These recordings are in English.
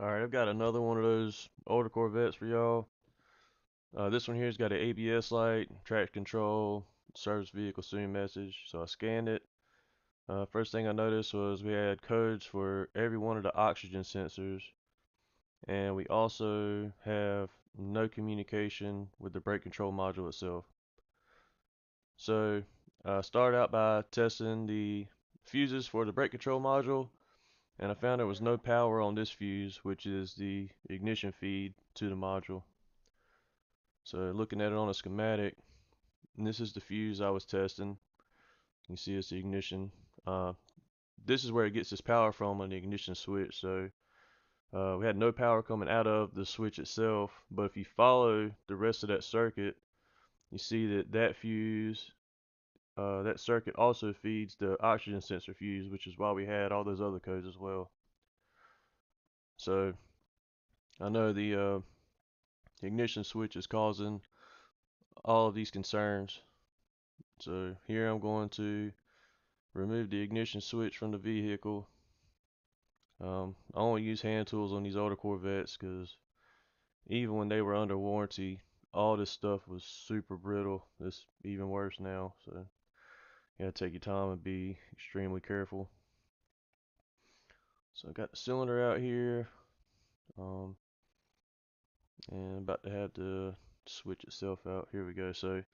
Alright, I've got another one of those older Corvettes for y'all. This one here's got an ABS light, traction control, service vehicle soon message. So I scanned it. First thing I noticed was we had codes for every one of the oxygen sensors, and we also have no communication with the brake control module itself. So I started out by testing the fuses for the brake control module, and I found there was no power on this fuse, which is the ignition feed to the module. So looking at it on a schematic, and this is the fuse I was testing. You see it's the ignition. Uh, this is where it gets its power from on the ignition switch. So we had no power coming out of the switch itself, but if you follow the rest of that circuit, you see that that fuse, that circuit also feeds the oxygen sensor fuse, which is why we had all those other codes as well. So I know the ignition switch is causing all of these concerns. So here I'm going to remove the ignition switch from the vehicle. I only use hand tools on these older Corvettes because even when they were under warranty, all this stuff was super brittle. It's even worse now, so you gotta take your time and be extremely careful. So I got the cylinder out here, um, and about to have the switch itself out. Here we go. So I'm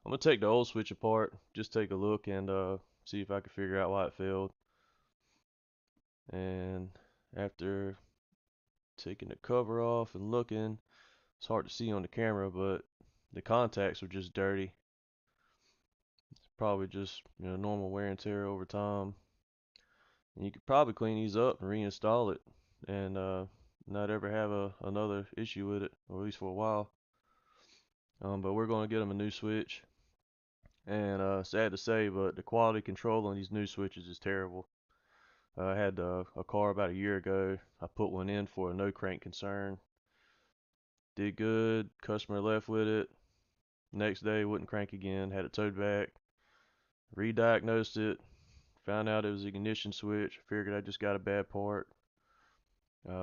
gonna take the old switch apart, just take a look and see if I can figure out why it failed. And after taking the cover off and looking, it's hard to see on the camera, but the contacts were just dirty. It's probably just normal wear and tear over time. And you could probably clean these up and reinstall it, and not ever have another issue with it, or at least for a while. But we're going to get them a new switch. And sad to say, but the quality control on these new switches is terrible. I had a car about a year ago. I put one in for a no crank concern. Did good. Customer left with it. Next day, wouldn't crank again. Had it towed back. Re-diagnosed it. Found out it was the ignition switch. Figured I just got a bad part.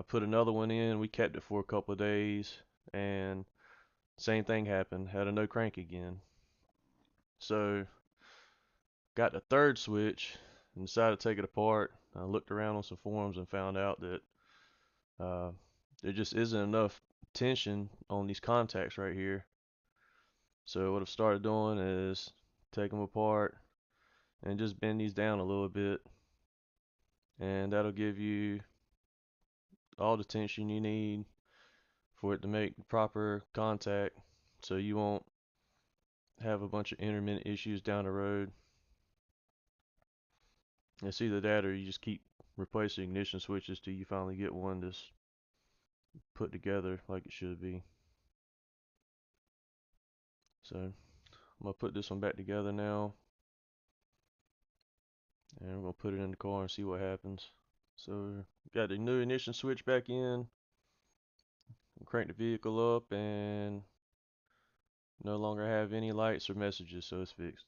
Put another one in. We kept it for a couple of days, and same thing happened. Had a no crank again. So got the third switch and decided to take it apart. I looked around on some forums and found out that uh, there just isn't enough tension on these contacts right here. So what I've started doing is take them apart and just bend these down a little bit, and that'll give you all the tension you need for it to make proper contact, so you won't have a bunch of intermittent issues down the road. It's either that or you just keep replacing ignition switches till you finally get one that's put together like it should be. So I'm gonna put this one back together now, and we're gonna put it in the car and see what happens. So got the new ignition switch back in, crank the vehicle up, and no longer have any lights or messages, so it's fixed.